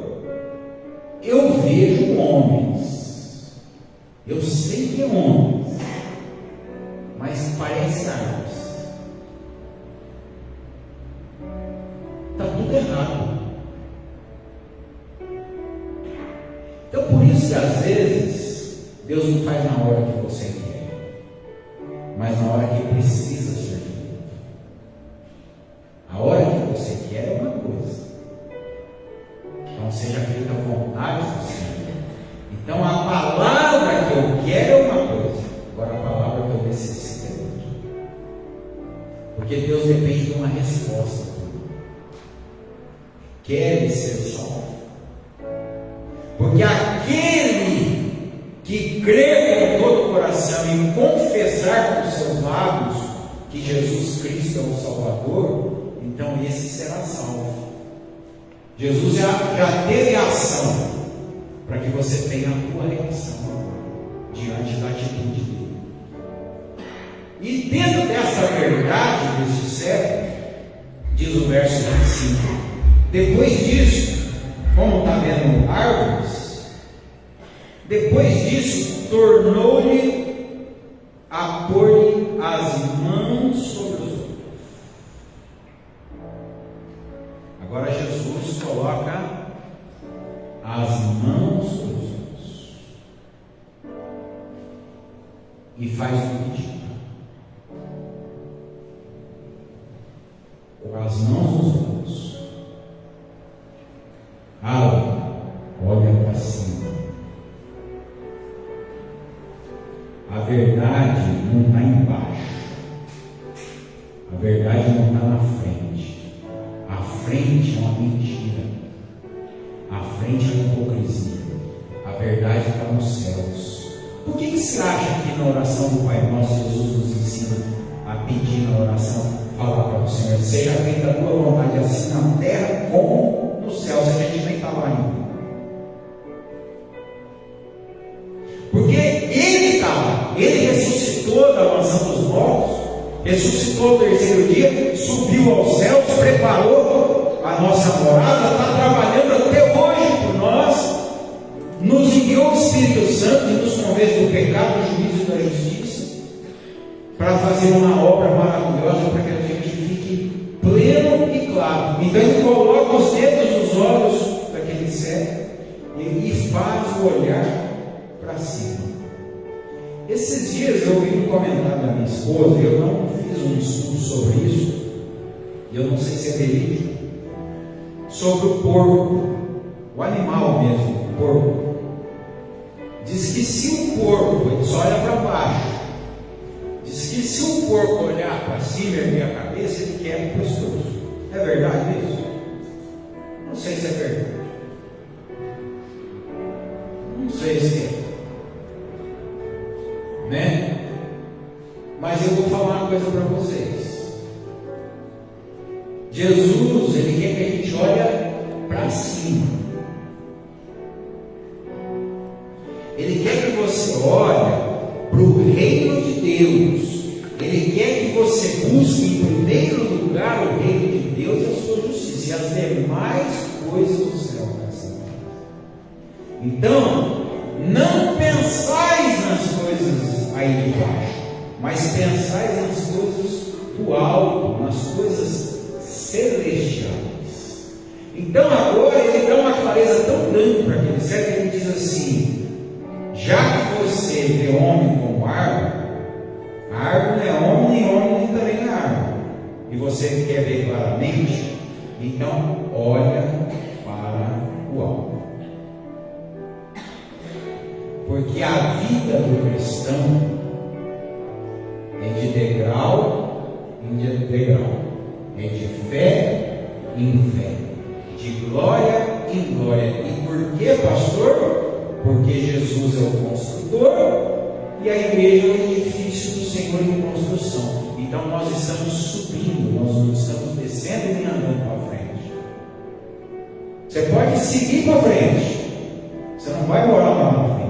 eu vejo homens, eu sei que é homens, mas parece árvores. Está tudo errado. Então por isso que às vezes Deus não faz na hora que você quer, mas na hora que precisa ser feito. A hora que você quer Porque Deus depende de uma resposta. Quer ser salvo? Porque aquele que crê com todo o coração e confessar com os seus lábios que Jesus Cristo é o Salvador, então esse será salvo. Jesus já teve ação para que você tenha a tua reação agora, diante da atitude dele. E dentro dessa verdade, desse século, diz o verso 25, depois disso, como está vendo árvores, depois disso, tornou-lhe a pôr-lhe as mãos sobre os olhos. Agora Jesus coloca as mãos sobre os olhos e faz um pedido. Com as mãos nos olhos, olha para cima. A verdade não está embaixo, a verdade não está na frente. A frente é uma mentira, a frente é uma hipocrisia. A verdade está nos céus. Por que você acha que na oração do Pai Nosso Jesus nos ensina a pedir na oração, falar para o Senhor, seja feita a tua vontade assim na terra como no céu? Se a gente nem está lá ainda, porque Ele está lá, Ele ressuscitou da mansão dos mortos, ressuscitou no terceiro dia, subiu aos céus, preparou a nossa morada, está trabalhando até hoje por nós, nos enviou o Espírito Santo e nos convence do pecado, do juízo e da justiça, para fazer uma obra maravilhosa para que a gente fique pleno e claro. Então Ele coloca os dedos nos olhos daquele cego e faz o olhar para cima. Esses dias eu ouvi um comentário da minha esposa, eu não fiz um estudo sobre isso, e eu não sei se é verídico, sobre o porco, o animal mesmo, o porco. Diz que se o porco, ele só olha para baixo, diz que se o porco olhar para cima e erguer a cabeça, ele quebra o pescoço. É verdade isso? Não sei se é verdade. Não sei se é. Né? Mas eu vou falar uma coisa para vocês. Jesus, Ele quer que a gente olhe para cima. Ele quer que você olhe para o reino de Deus. Ele quer que você busque em primeiro lugar o reino de Deus e a sua justiça, e as demais coisas do céu. Então, não pensais nas coisas aí de baixo, mas pensais nas coisas do alto, nas coisas celestiais. Então agora ele dá uma clareza tão grande para aquele certo que ele diz assim: já que você vê homem como árvore, a árvore não é homem, nem homem nem também não é árvore, e você quer ver claramente, então olha para o alto. Porque a vida do cristão é de degrau em degrau, é de fé em fé, de glória em glória. E por que, pastor? Porque Jesus é o construtor e a igreja é o edifício do Senhor em construção. Então nós estamos subindo, nós não estamos descendo nem andando para frente. Você pode seguir para frente, você não vai morar lá na frente.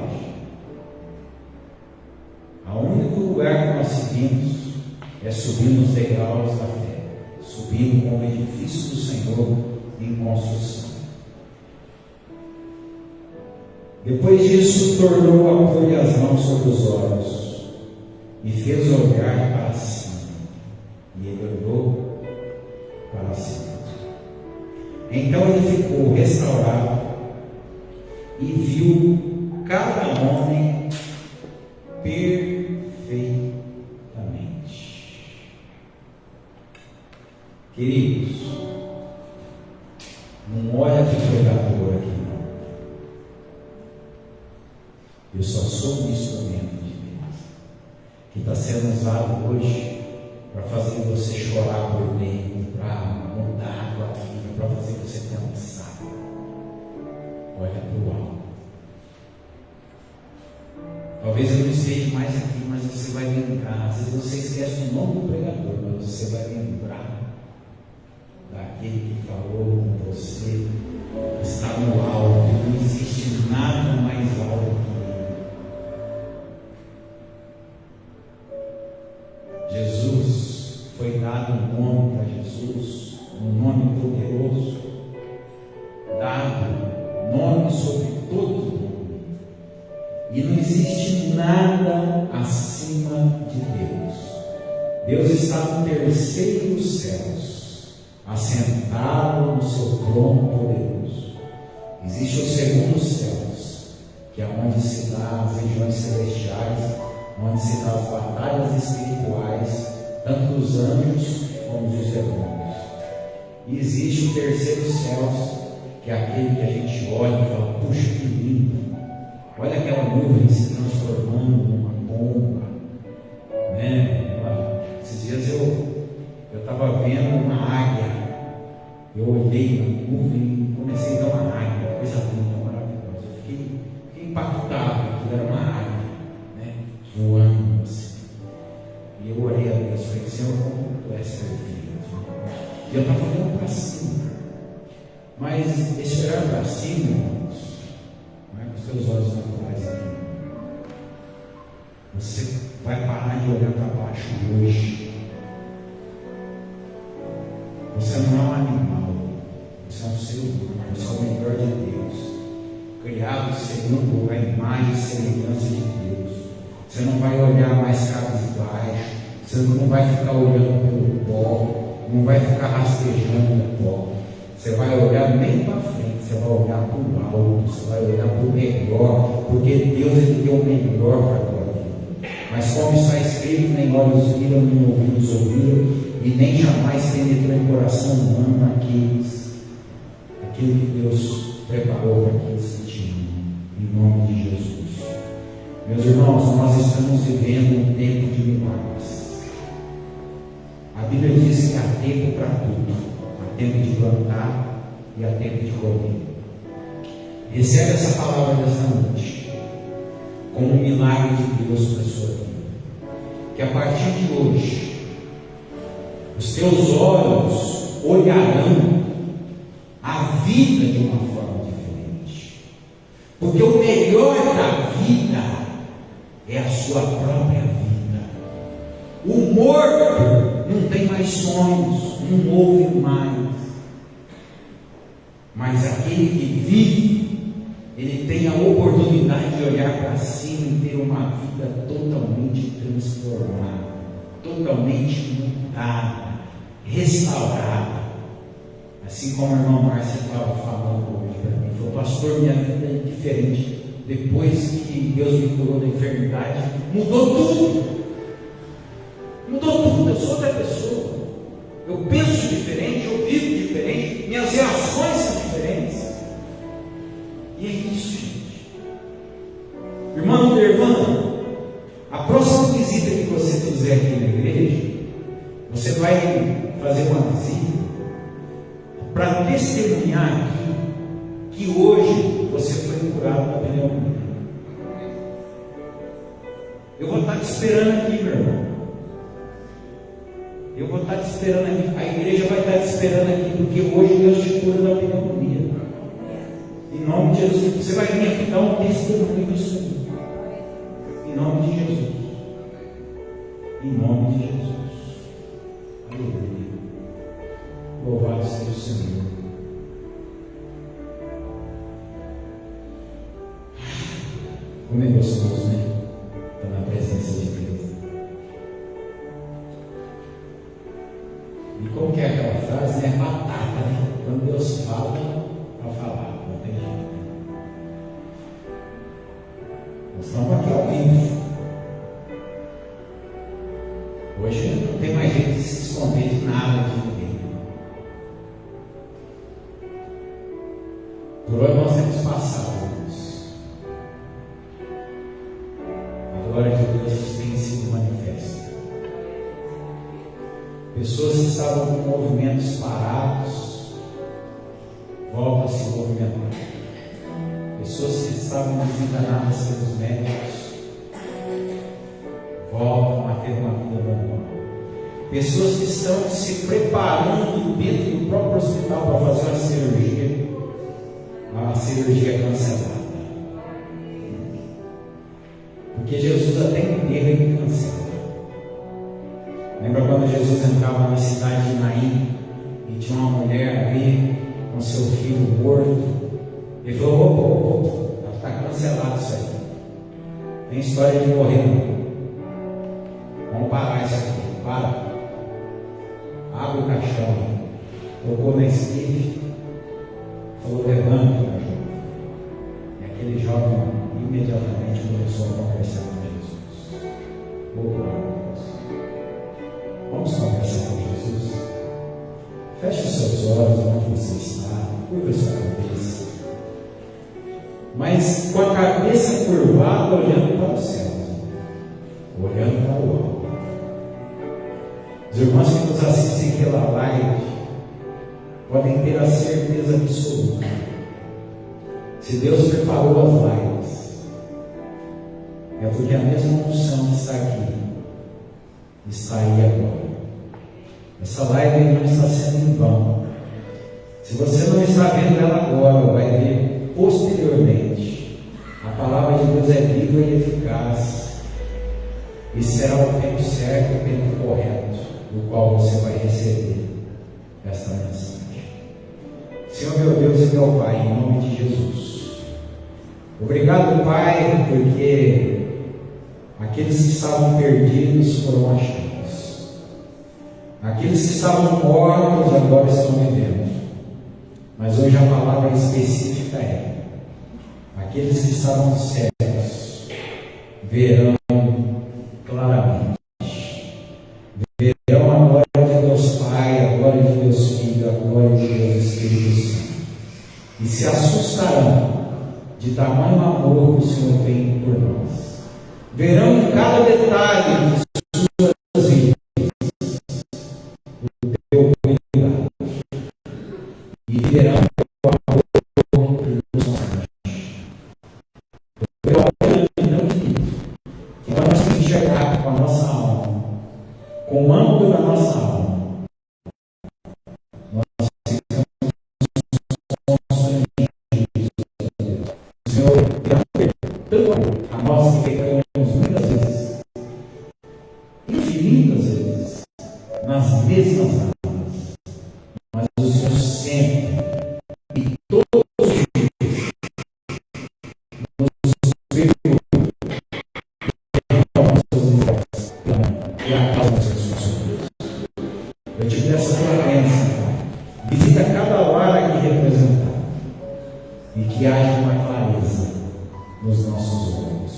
O único lugar que nós seguimos é subir nos degraus da fé, subindo como edifício do Senhor em construção. Depois disso, tornou a pôr as mãos sobre os olhos e fez olhar para cima. E ele olhou para cima. Então ele ficou restaurado e viu cada homem perfeitamente. Queridos, não olha para o pregador aqui, não. Eu só sou um instrumento de Deus que está sendo usado hoje para fazer você chorar por dentro, para mudar a tua vida, para fazer você pensar. Olha para o alto. Talvez eu não esteja mais aqui, mas você vai lembrar. Às vezes você esquece o nome do pregador, mas você vai lembrar daquele que falou com você, que está no alto. Não existe nada mais alto que ele. Jesus, foi dado um nome para Jesus, um nome poderoso, dado nome sobre todo o nome. E não existe nada acima de Deus. Deus está no terceiro dos céus, assentado no seu trono poderoso. Existe o segundo céus, que é onde se dá as regiões celestiais, onde se dá as batalhas espirituais, tanto dos anjos como dos demônios. E existe o terceiro céus, que é aquele que a gente olha e fala, puxa, que lindo. Olha aquela nuvem se transformando numa pomba, né? Esses dias eu estava vendo uma águia. Eu olhei na nuvem e comecei a ver uma águia, coisa linda, maravilhosa. Eu fiquei impactado, aquilo era uma águia, né? Voando assim. E eu orei a Deus, falei, Senhor, como tu és perfeito? E eu estava olhando para cima. Mas esse olhar para cima, irmãos, não é com os teus olhos naturais aqui. Você vai parar de olhar para baixo hoje. Você não é um animal, você é um ser humano, você é o melhor de Deus, criado segundo a imagem e semelhança de Deus. Você não vai olhar mais cabisbaixo, você não vai ficar olhando pelo pó, não vai ficar rastejando no pó. Você vai olhar bem para frente, você vai olhar para o alto, você vai olhar para o melhor, porque Deus ele deu o melhor para a tua vida. Mas como está escrito, nem olhos viram, nem ouvidos ouviram, e nem jamais penetrou em coração humano aquilo que Deus preparou para aqueles que te amam, em nome de Jesus. Meus irmãos, nós estamos vivendo um tempo de milagres. A Bíblia diz que há tempo para tudo. Há tempo de plantar e há tempo de colher. Recebe essa palavra dessa noite como um milagre de Deus para a sua vida. Que a partir de hoje os teus olhos olharão a vida de uma forma diferente. Porque o melhor da vida é a sua própria vida. O morto não tem mais sonhos, não ouve mais. Mas aquele que vive, ele tem a oportunidade de olhar para cima e ter uma vida totalmente transformada, totalmente mudada, restaurada. Assim como a irmã Márcia estava falando hoje para mim, falou, pastor, minha vida é diferente. Depois que Deus me curou da enfermidade, mudou tudo. Mudou tudo, eu sou outra pessoa. Eu penso diferente, eu vivo diferente, minhas reações são diferentes. E é isso, gente. Irmão e irmã, a próxima visita que você fizer aqui na igreja, você vai fazer uma visita para testemunhar aqui que hoje você foi curado da pneumonia. Eu vou estar te esperando aqui, meu irmão. Eu vou estar te esperando aqui. A igreja vai estar te esperando aqui, porque hoje Deus te cura da pneumonia. Em nome de Jesus, você vai vir aqui dar um testemunho disso aí. Em nome de Jesus. Em nome de Jesus. Aleluia. Louvado seja o Senhor. Como é gostoso, né? Estar na presença de Deus. E como que é aquela frase, né? Batata, né? Quando Deus fala, para falar, não tem jeito. Nós estamos aqui ao vivo. Hoje não tem mais jeito de se esconder de nada de ninguém. Por onde nós temos passado, irmãos. A glória de Deus tem sido manifesta. Pessoas que estavam com movimentos parados, voltam a se movimentar. Pessoas que estavam desenganadas pelos médicos, voltam a ter uma vida normal. Pessoas que estão se preparando dentro do próprio hospital para fazer uma cirurgia cancelada. Porque Jesus até enterra e cancela. Lembra quando Jesus entrava na cidade de Naim e tinha uma mulher ali com seu filho morto? Ele falou: opa, está cancelado isso aí. Tem história de morrer não. Vamos parar isso aqui. Para. Abre o caixão. Tocou na esquife. Falou: levanta, meu jovem. E aquele jovem imediatamente começou a conversar com Jesus. Vamos conversar com Jesus? Feche os seus olhos onde você está, curva a sua cabeça, mas com a cabeça curvada, olhando para o céu, olhando para o alto. Os irmãos que nos assistem pela live podem ter a certeza absoluta: se Deus preparou as lives, é porque a mesma unção que está aqui está aí agora. Essa live não está sendo em vão. Se você não está vendo ela agora, vai ver posteriormente. A palavra de Deus é viva e eficaz, e será o tempo certo, o tempo correto, no qual você vai receber esta mensagem. Senhor meu Deus e meu Pai, em nome de Jesus, obrigado, Pai, porque aqueles que estavam perdidos foram achados. Aqueles que estavam mortos agora estão vivendo. Mas hoje a palavra específica é: aqueles que estavam cegos verão claramente. Verão a glória de Deus Pai, a glória de Deus Filho, a glória de Deus Espírito Santo. E se assustarão de tamanho amor que o Senhor tem por nós. Verão em cada detalhe de suas vidas o teu cuidado. E verão o teu amor pelos nossos. O teu amor não infinito, que vamos enxergar com a nossa alma, com o ângulo da nossa alma. Nós ficamos constrangidos. O Senhor tem tanto amor a nós que pecamos muitas vezes, infinitas vezes, nas mesmas áreas, mas o Senhor sempre e todos os dias nos perdoa e acalma os seus sofrimentos. Eu te peço a tua bênção, Pai. Visita cada lar aqui representado e que haja uma clareza nos nossos olhos,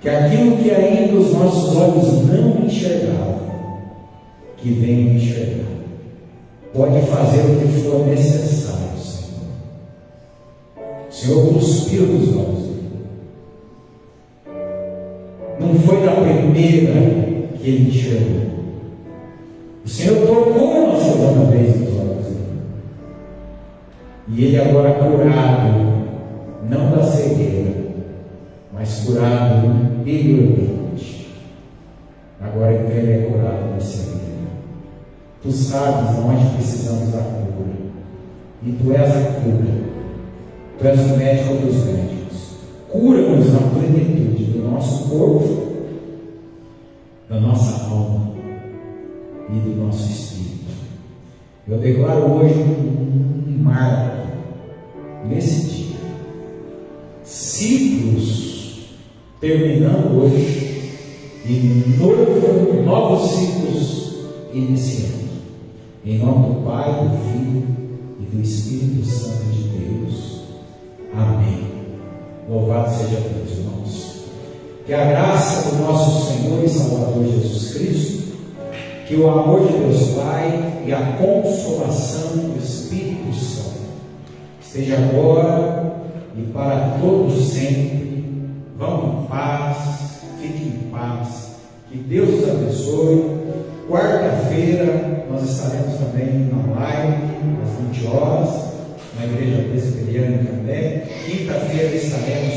que aquilo que ainda os nossos olhos não enxergavam, que venham enxergar. Pode fazer o que for necessário, Senhor. O Senhor cuspiu nos olhos. Não foi da primeira que ele enxergou. O Senhor tocou na segunda vez nos olhos dele. E ele agora curado, não da cegueira, mas curado interiormente. Agora então ele é curado da cegueira. Tu sabes onde precisamos da cura. E tu és a cura. Tu és o médico dos médicos. Cura-nos na plenitude do nosso corpo, da nossa alma e do nosso espírito. Eu declaro hoje um marco nesse dia. Ciclos terminando hoje e novos ciclos iniciando. Em nome do Pai, do Filho e do Espírito Santo de Deus. Amém. Louvado seja Deus, irmãos. Que a graça do nosso Senhor e Salvador Jesus Cristo, que o amor de Deus Pai e a consolação do Espírito Santo esteja agora e para todos sempre. Vão em paz, fiquem em paz. Que Deus os abençoe. Quarta-feira nós estaremos também na live, às 20 horas, na Igreja Presbiteriana também. Quinta-feira estaremos